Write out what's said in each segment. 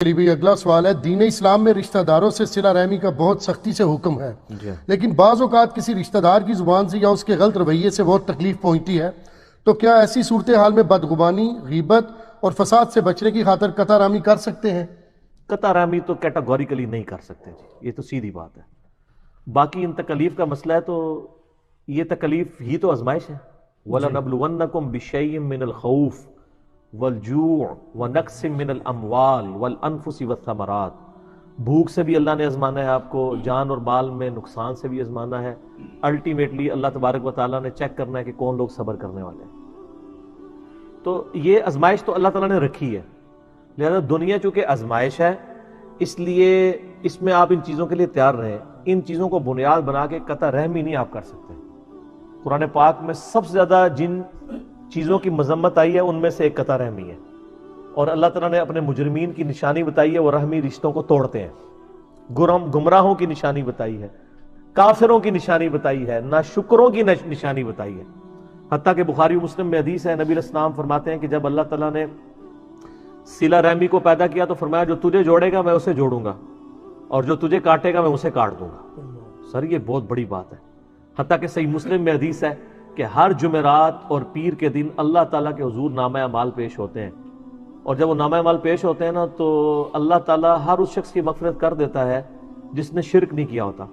کے لیے اگلا سوال ہے، دین اسلام میں رشتہ داروں سے صلہ رحمی کا بہت سختی سے حکم ہے، لیکن بعض اوقات کسی رشتہ دار کی زبان سے یا اس کے غلط رویے سے بہت تکلیف پہنچتی ہے، تو کیا ایسی صورتحال میں بدگمانی، غیبت اور فساد سے بچنے کی خاطر قطع رحمی کر سکتے ہیں؟ قطع رحمی تو کیٹاگوریکلی نہیں کر سکتے جی، یہ تو سیدھی بات ہے۔ باقی ان تکلیف کا مسئلہ ہے تو یہ تکلیف ہی تو آزمائش ہے۔ وَلَنَبْلُوَنَّكُمْ بِشَيْءٍ مِّنَ الْخَوْفِ وَالْجُوعِ وَنَقْصٍ مِّنَ الْأَمْوَالِ وَالْأَنفُسِ وَالثَّمَرَاتِ، بھوک سے بھی اللہ نے آزمانا ہے آپ کو، جان اور مال میں نقصان سے بھی آزمانا ہے، الٹیمیٹلی اللہ تبارک و تعالیٰ نے چیک کرنا ہے کہ کون لوگ صبر کرنے والے ہیں۔ تو یہ آزمائش تو اللہ تعالیٰ نے رکھی ہے، لہذا دنیا چونکہ آزمائش ہے اس لیے اس میں آپ ان چیزوں کے لیے تیار رہیں۔ ان چیزوں کو بنیاد بنا کے قطع رحمی نہیں آپ کر سکتے۔ قرآن پاک میں سب سے زیادہ جن چیزوں کی مذمت آئی ہے ان میں سے ایک قطع رحمی ہے، اور اللہ تعالیٰ نے اپنے مجرمین کی نشانی بتائی ہے، وہ رحمی رشتوں کو توڑتے ہیں۔ گمراہوں کی نشانی بتائی ہے، کافروں کی نشانی بتائی ہے، ناشکروں کی نشانی بتائی ہے۔ حتیٰ کہ بخاری و مسلم میں حدیث ہے، نبی علیہ السلام فرماتے ہیں کہ جب اللہ تعالیٰ نے صلہ رحمی کو پیدا کیا تو فرمایا جو تجھے جوڑے گا میں اسے جوڑوں گا، اور جو تجھے کاٹے گا میں اسے کاٹ دوں گا۔ سر یہ بہت بڑی بات ہے۔ حتیٰ کہ صحیح مسلم میں حدیث ہے کہ ہر جمعرات اور پیر کے دن اللہ تعالیٰ کے حضور نامہ اعمال پیش ہوتے ہیں، اور جب وہ نامہ اعمال پیش ہوتے ہیں نا تو اللہ تعالیٰ ہر اس شخص کی مغفرت کر دیتا ہے جس نے شرک نہیں کیا ہوتا۔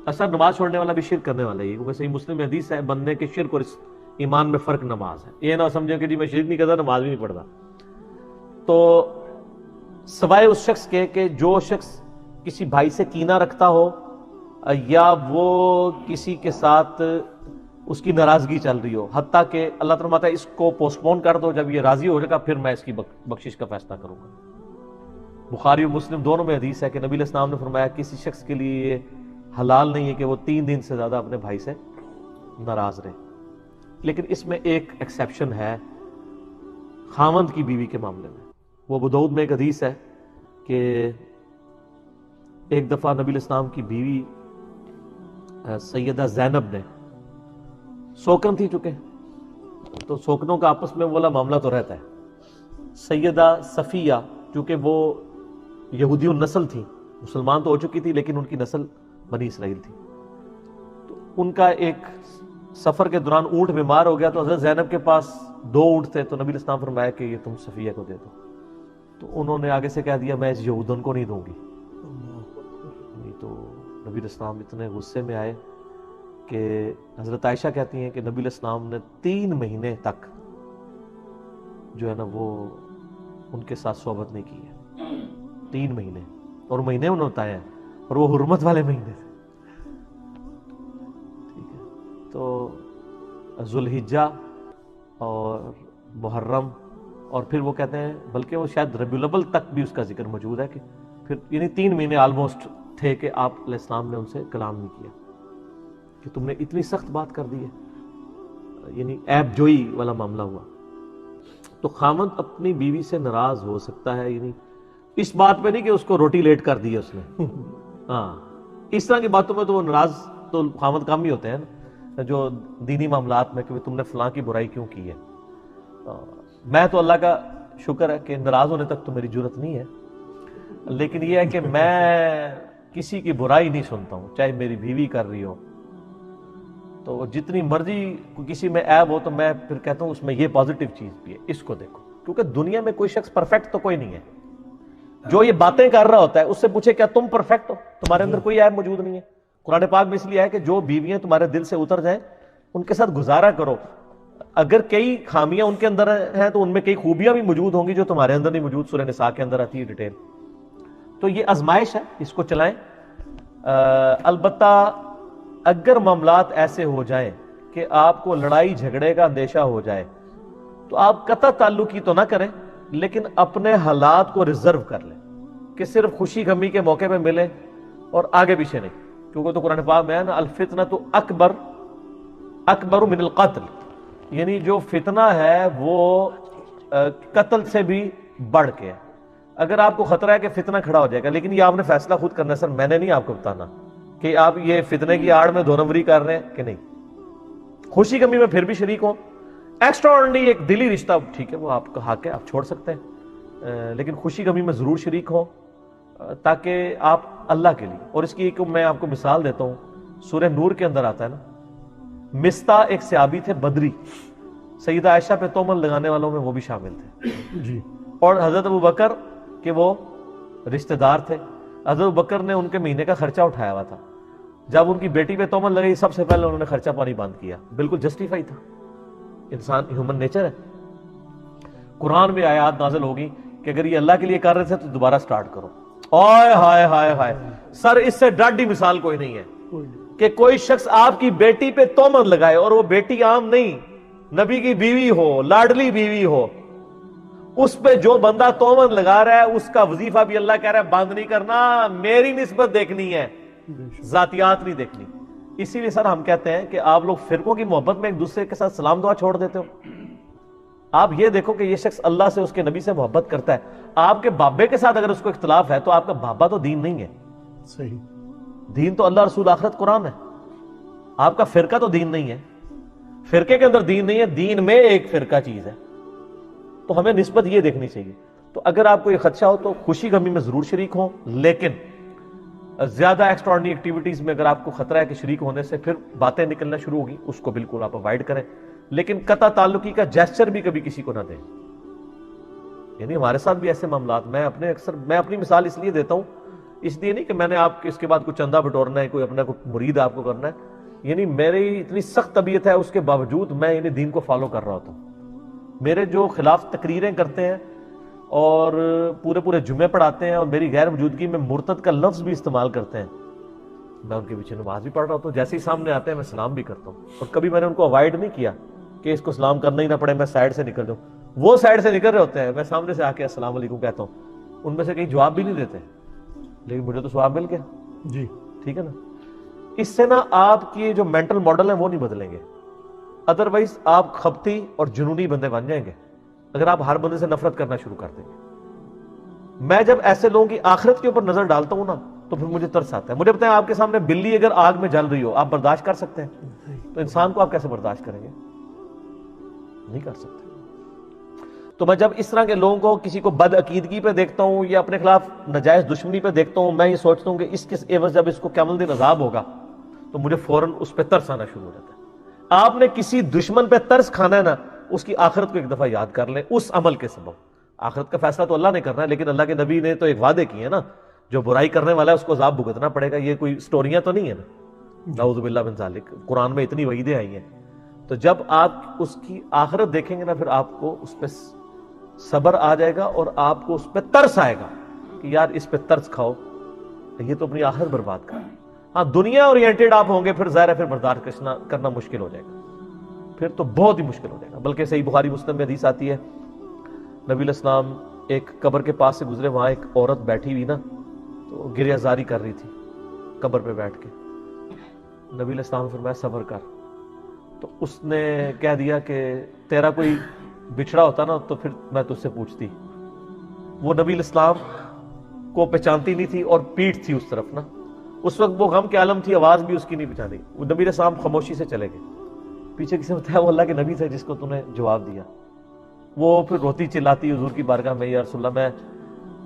اصل نماز چھوڑنے والا بھی شرک کرنے والا ہی، کیونکہ صحیح مسلم میں حدیث ہے بندے کے شرک اور ایمان میں فرق نماز ہے۔ یہ نہ سمجھیں کہ جی میں شرک نہیں کرتا نماز بھی نہیں پڑھتا۔ تو سوائے اس شخص کے کہ جو شخص کسی بھائی سے کینہ رکھتا ہو یا وہ کسی کے ساتھ اس کی ناراضگی چل رہی ہو، حتیٰ کہ اللہ تعالیٰ فرماتا ہے اس کو پوسٹ پون کر دو، جب یہ راضی ہو جائے گا پھر میں اس کی بخشش کا فیصلہ کروں گا۔ بخاری و مسلم دونوں میں حدیث ہے کہ نبی علیہ السلام نے فرمایا کسی شخص کے لیے یہ حلال نہیں ہے کہ وہ 3 دن سے زیادہ اپنے بھائی سے ناراض رہے۔ لیکن اس میں ایک ایکسیپشن ہے خاوند کی بیوی کے معاملے میں۔ وہ ابو داؤد میں ایک حدیث ہے کہ ایک دفعہ نبی علیہ السلام کی بیوی سیدہ زینب نے سوکن تھی، چکے تو سوکنوں کا آپس میں والا معاملہ تو رہتا ہے۔ سیدہ صفیہ چونکہ وہ یہودی النسل تھی، مسلمان تو ہو چکی تھی لیکن ان کی نسل بنی اسرائیل تھی، تو ان کا ایک سفر کے دوران اونٹ بیمار ہو گیا، تو حضرت زینب کے پاس 2 اونٹ تھے، تو نبی علیہ السلام فرمایا کہ یہ تم صفیہ کو دے دو، تو انہوں نے آگے سے کہہ دیا میں اس یہودن کو نہیں دوں گی۔ تو نبی علیہ السلام اتنے غصے میں آئے کہ حضرت عائشہ کہتی ہیں کہ نبی علیہ السلام نے 3 مہینے تک جو ہے نا وہ ان کے ساتھ صحبت نہیں کی ہے، 3 مہینے، اور مہینے انہوں نے بتایا ہیں، اور وہ حرمت والے مہینے تھے۔ ٹھیک ہے، تو ذوالحجہ اور محرم، اور پھر وہ کہتے ہیں بلکہ وہ شاید ربیع الاول تک بھی اس کا ذکر موجود ہے کہ پھر یعنی 3 مہینے آلموسٹ تھے کہ آپ علیہ السلام نے ان سے کلام نہیں کیا، کہ تم نے اتنی سخت بات کر دی ہے، یعنی عیب جوئی والا معاملہ ہوا۔ تو خاوند اپنی بیوی سے ناراض ہو سکتا ہے، یعنی اس بات پہ نہیں کہ اس کو روٹی لیٹ کر دی ہے اس نے، ہاں اس طرح کی باتوں میں تو وہ ناراض تو خاوند کم ہی ہوتے ہیں نا، جو دینی معاملات میں کہ تم نے فلاں کی برائی کیوں کی ہے۔ میں تو اللہ کا شکر ہے کہ ناراض ہونے تک تو میری جرت نہیں ہے، لیکن یہ ہے کہ میں کسی کی برائی نہیں سنتا ہوں، چاہے میری بیوی کر رہی ہو، تو جتنی مرضی کسی میں عیب ہو تو میں پھر کہتا ہوں اس میں یہ پازیٹیو چیز بھی ہے، اس کو دیکھو، کیونکہ دنیا میں کوئی شخص پرفیکٹ تو کوئی نہیں ہے۔ جو یہ باتیں کر رہا ہوتا ہے اس سے پوچھے کیا تم پرفیکٹ ہو؟ تمہارے اندر کوئی عیب موجود نہیں ہے۔ قرآن پاک میں اس لیے ہے کہ جو بیویاں تمہارے دل سے اتر جائیں ان کے ساتھ گزارا کرو، اگر کئی خامیاں ان کے اندر ہیں تو ان میں کئی خوبیاں بھی موجود ہوں گی جو تمہارے اندر نہیں موجود۔ سورہ نساء کے اندر آتی ہے ڈیٹیل۔ تو یہ آزمائش ہے، اس کو چلائیں۔ البتہ اگر معاملات ایسے ہو جائیں کہ آپ کو لڑائی جھگڑے کا اندیشہ ہو جائے تو آپ قطع تعلقی تو نہ کریں، لیکن اپنے حالات کو ریزرو کر لیں کہ صرف خوشی غمی کے موقع پہ ملیں اور آگے پیچھے نہیں، کیونکہ تو قرآن پاک میں ہے نا الفتنۃ اکبر من القتل، یعنی جو فتنہ ہے وہ قتل سے بھی بڑھ کے ہے۔ اگر آپ کو خطرہ ہے کہ فتنہ کھڑا ہو جائے گا، لیکن یہ آپ نے فیصلہ خود کرنا ہے، سر میں نے نہیں آپ کو بتانا کہ آپ یہ فتنے کی آڑ میں 2 نمبری کر رہے ہیں کہ نہیں، خوشی غمی میں پھر بھی شریک ہوں۔ ایکسٹرا آرڈنری ایک دلی رشتہ ٹھیک ہے وہ آپ کا حق ہے، آپ چھوڑ سکتے ہیں، لیکن خوشی غمی میں ضرور شریک ہوں تاکہ آپ اللہ کے لیے. اور اس کی ایک میں آپ کو مثال دیتا ہوں, سورہ نور کے اندر آتا ہے نا, مستہ ایک صحابی تھے بدری, سیدہ عائشہ پہ تہمت لگانے والوں میں وہ بھی شامل تھے جی. اور حضرت ابوبکر کے وہ رشتہ دار تھے. حضرت ابوبکر نے ان کے مہینے کا خرچہ اٹھایا ہوا تھا. جب ان کی بیٹی پہ تہمت لگی سب سے پہلے انہوں نے خرچہ پانی بند کیا, بالکل جسٹیفائی تھا, انسان ہیومن نیچر ہے. قرآن میں آیات نازل ہوگی کہ اگر یہ اللہ کے لیے کر رہے تھے تو دوبارہ سٹارٹ کرو. آئے ہائے ہائے ہائے سر, اس سے ڈاڈی مثال کوئی نہیں ہے کہ کوئی شخص آپ کی بیٹی پہ تہمت لگائے, اور وہ بیٹی عام نہیں, نبی کی بیوی ہو, لاڈلی بیوی ہو, اس پہ جو بندہ تہمت لگا رہا ہے اس کا وظیفہ بھی اللہ کہہ رہا ہے بند نہیں کرنا, میری نسبت دیکھنی ہے, ذاتیات نہیں دیکھنی. اسی لیے سر ہم کہتے ہیں کہ آپ لوگ فرقوں کی محبت میں ایک دوسرے کے ساتھ سلام دعا چھوڑ دیتے ہو. آپ یہ دیکھو کہ یہ شخص اللہ سے اس کے نبی سے محبت کرتا ہے, آپ کے بابے کے ساتھ اگر اس کو اختلاف ہے تو آپ کا بابا تو دین نہیں ہے. صحیح. دین تو اللہ رسول آخرت قرآن ہے, آپ کا فرقہ تو دین نہیں ہے. فرقے کے اندر دین نہیں ہے, دین میں ایک فرقہ چیز ہے. تو ہمیں نسبت یہ دیکھنی چاہیے. تو اگر آپ کو یہ خدشہ ہو تو خوشی غمی میں ضرور شریک ہوں, لیکن زیادہ ایکسٹراڈنری ایکٹیویٹیز میں اگر آپ کو خطرہ ہے کہ شریک ہونے سے پھر باتیں نکلنا شروع ہوگی, اس کو بالکل آپ اوائڈ کریں. لیکن قطع تعلقی کا جیسچر بھی کبھی کسی کو نہ دیں. یعنی ہمارے ساتھ بھی ایسے معاملات, میں اپنی مثال اس لیے دیتا ہوں, اس لیے نہیں کہ میں نے آپ اس کے بعد کوئی چندہ بٹورنا ہے, کوئی اپنا کوئی مرید آپ کو کرنا ہے. یعنی میری اتنی سخت طبیعت ہے, اس کے باوجود میں دین کو فالو کر رہا ہوتا ہوں. میرے جو خلاف تقریریں کرتے ہیں اور پورے جمعے پڑھاتے ہیں اور میری غیر موجودگی میں مرتد کا لفظ بھی استعمال کرتے ہیں, میں ان کے پیچھے نماز بھی پڑھ رہا ہوتا ہوں. جیسے ہی سامنے آتے ہیں میں سلام بھی کرتا ہوں, اور کبھی میں نے ان کو اوائڈ نہیں کیا کہ اس کو سلام کرنا ہی نہ پڑے, میں سائڈ سے نکل جاؤں. وہ سائڈ سے نکل رہے ہوتے ہیں, میں سامنے سے آ کے السلام علیکم کہتا ہوں, ان میں سے کہیں جواب بھی نہیں دیتے, لیکن مجھے تو ثواب مل گیا. جی ٹھیک ہے نا. اس سے نا آپ کی جو مینٹل ماڈل ہیں وہ نہیں بدلیں گے, ادروائز آپ خبتی اور جنونی بندے بن جائیں گے اگر آپ ہر بندے سے نفرت کرنا شروع کر دیں گے. میں جب ایسے لوگوں کی آخرت کے اوپر نظر ڈالتا ہوں نا تو پھر مجھے ترس آتا ہے. مجھے بتائیں, آپ کے سامنے بلی اگر آگ میں جل رہی ہو, آپ برداشت کر سکتے ہیں؟ تو انسان کو آپ کیسے برداشت کریں گے؟ نہیں کر سکتے. تو میں جب اس طرح کے لوگوں کو کسی کو بد عقیدگی پہ دیکھتا ہوں یا اپنے خلاف ناجائز دشمنی پہ دیکھتا ہوں, میں یہ سوچتا ہوں کہ اس کے عوض جب اس کو قیامت دن عذاب ہوگا تو مجھے فوراً اس پہ ترس آنا شروع ہو جاتا ہے. آپ نے کسی دشمن پہ ترس کھانا ہے نا, اس کی آخرت کو ایک دفعہ یاد کر لیں اس عمل کے سبب. آخرت کا فیصلہ تو اللہ نے کرنا ہے, لیکن اللہ کے نبی نے تو ایک وعدے کیے ہیں نا, جو برائی کرنے والا ہے اس کو عذاب بھگتنا پڑے گا. یہ کوئی سٹوریاں تو نہیں ہے نا, نعوذ باللہ من ذالک. قرآن میں اتنی وعیدیں آئی ہیں. تو جب آپ اس کی آخرت دیکھیں گے نا, پھر آپ کو اس پہ صبر آ جائے گا اور آپ کو اس پہ ترس آئے گا کہ یار اس پہ ترس کھاؤ, یہ تو اپنی آخرت برباد کر. ہاں دنیا اورینٹیڈ آپ ہوں گے پھر ظاہر ہے پھر برداشت کرنا مشکل ہو جائے گا, پھر تو بہت ہی مشکل ہو جائے گا. بلکہ صحیح بخاری مسلم میں حدیث آتی ہے, نبی علیہ السلام ایک قبر کے پاس سے گزرے, وہاں ایک عورت بیٹھی ہوئی نا, تو گریہ زاری کر رہی تھی قبر پہ بیٹھ کے. نبی علیہ السلام نے فرمایا صبر کر. تو اس نے کہہ دیا کہ تیرا کوئی بچھڑا ہوتا نا تو پھر میں تجھ سے پوچھتی. وہ نبی علیہ السلام کو پہچانتی نہیں تھی اور پیٹھ تھی اس طرف نا, اس وقت وہ غم کے عالم تھی, آواز بھی اس کی نہیں پہچانی. وہ نبی علیہ السلام خاموشی سے چلے گئے. پیچھے کسی نے بتایا وہ اللہ کے نبی تھے جس کو تو نے جواب دیا. وہ پھر روتی چلاتی حضور کی بارگاہ میں, یا رسول اللہ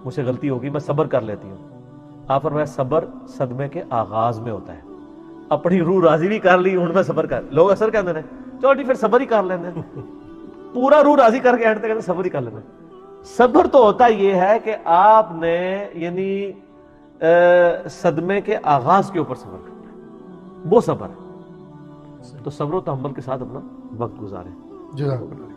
مجھ سے غلطی ہوگی, میں صبر کر لیتی ہوں. آپ فرمایا صبر صدمے کے آغاز میں ہوتا ہے. اپنی روح راضی بھی کر لی, ان میں صبر کر. لوگ اکثر کہتے ہیں چلو ٹھیک پھر صبر ہی کر لیتے ہیں, پورا روح راضی کر کے کہتے ہیں صبر ہی کر لیتے ہیں. صبر تو ہوتا یہ ہے کہ آپ نے یعنی صدمے کے آغاز کے اوپر صبر کرنا ہے, وہ صبر ہے. تو صبر و تحمل کے ساتھ اپنا وقت گزاریں. جزاک اللہ.